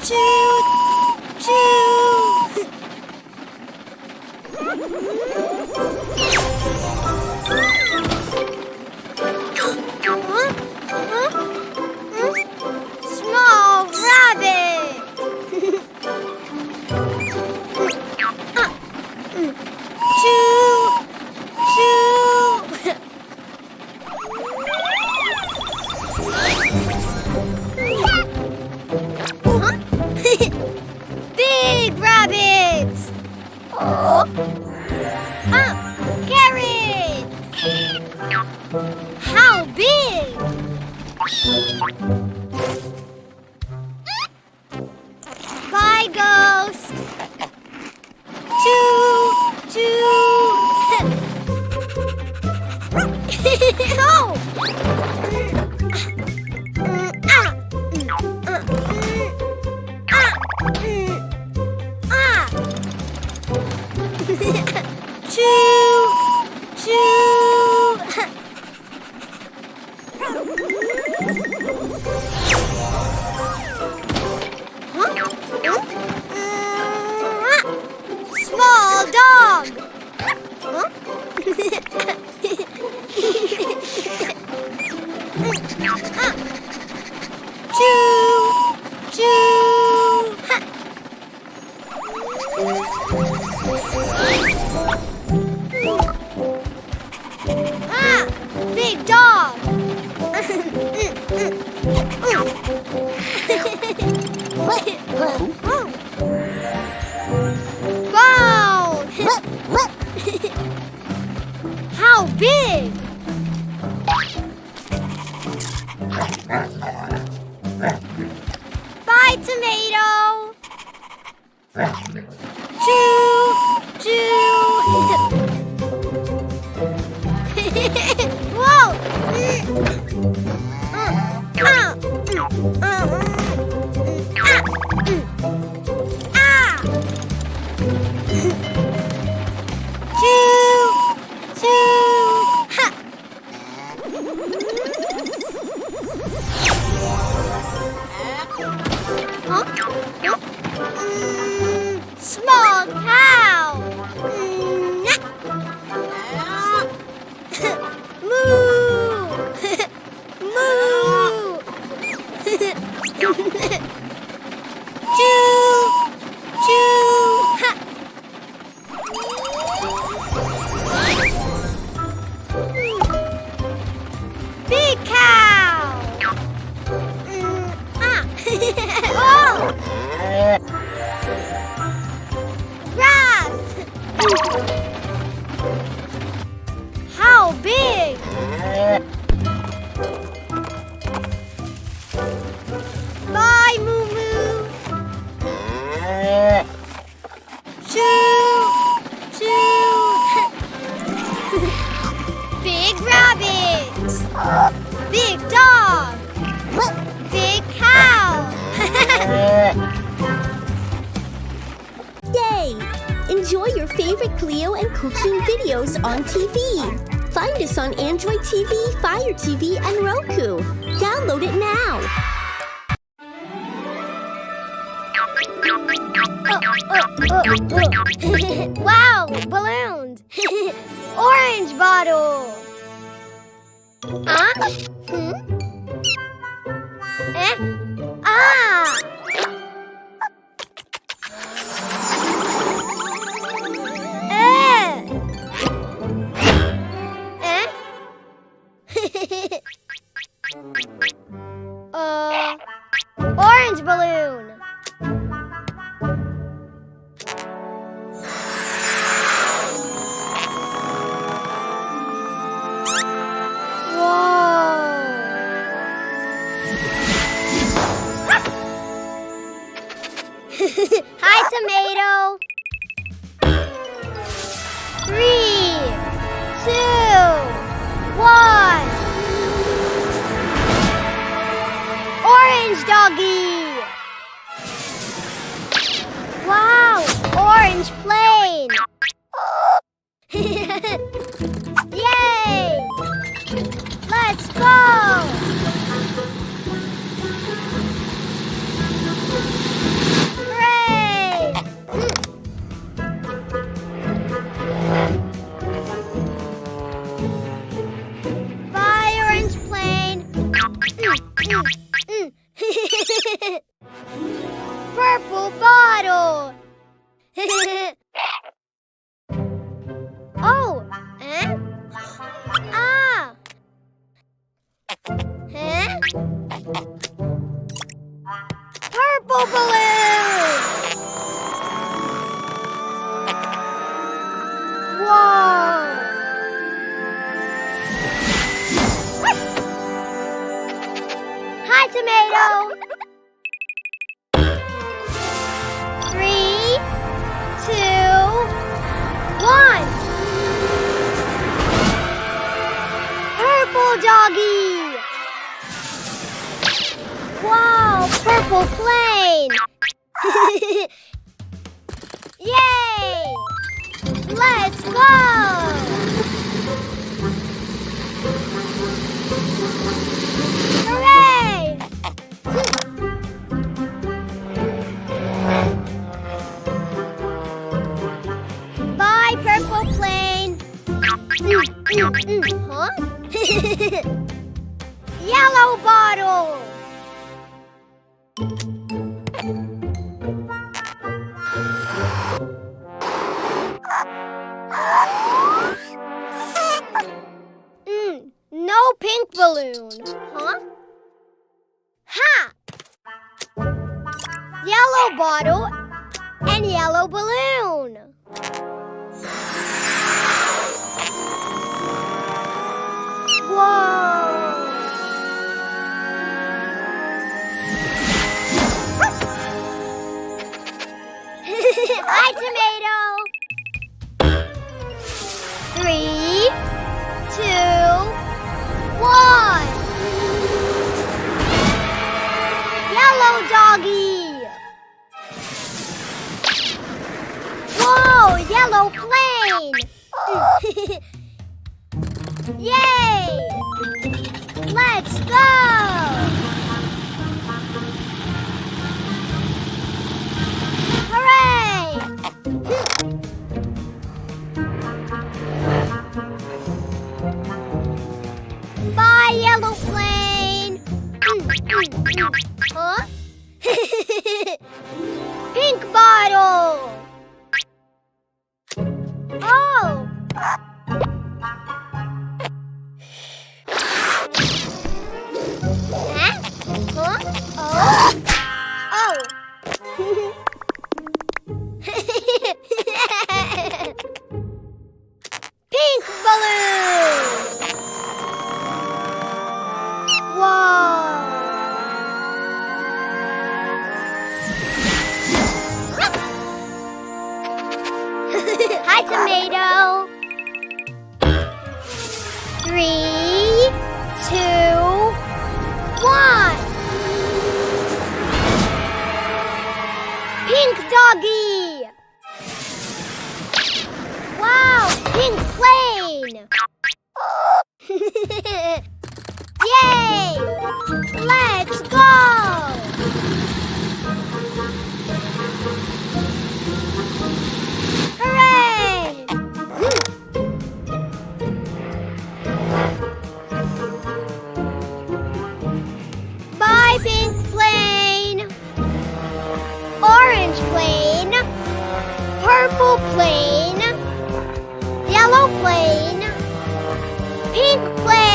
Choo! Choo! Small rabbit! Choo! Choo! Big rabbits! Carrot! How big? Bye, ghost! Choo! Choo! Oh! Choo! Choo! Small dog! Choo! Choo! Big dog! Wow! How big? Bye, tomato! Choo! Choo! Whoa! Choo! Choo! Ha! Small cow! Moo! Moo! Choo! Choo! Ha! Big cow! Oh! Grass! How big? Bye, Moo Moo. Choo! Choo! Big rabbit! Big dog! Big cow! Yay! Enjoy your favorite Cleo and Cuquín videos on TV. Find us on Android TV, Fire TV, and Roku. Download it now. Wow, balloons! Orange bottle! Huh? Eh? Ah! Orange balloon. Hi, tomato. 3, 2, 1. Purple bottle. Oh, eh? Ah. Huh? Purple balloon. Whoa. Hi, tomato. 3, 2, 1. Purple doggy. Wow, purple plane. Yay! Let's go. Hooray! Bye, purple plane. Huh? Yellow bottle. No pink balloon. Huh? Ha! Yellow bottle and yellow balloon. Whoa! Hi, tomato. 3, 2, 1. Yellow doggy. Whoa, yellow plane. Yay! Let's go. Hooray! Bye, yellow plane. Huh? Pink bottle. Oh. Huh? Huh? Oh. Oh. Pink balloon. Whoa! Hi, tomato. 3, 2, 1. Pink doggy. Wow, pink plane. Yay! Let's go! Hooray! Bye, pink plane. Orange plane. Purple plane. Yellow plane. Pink plane.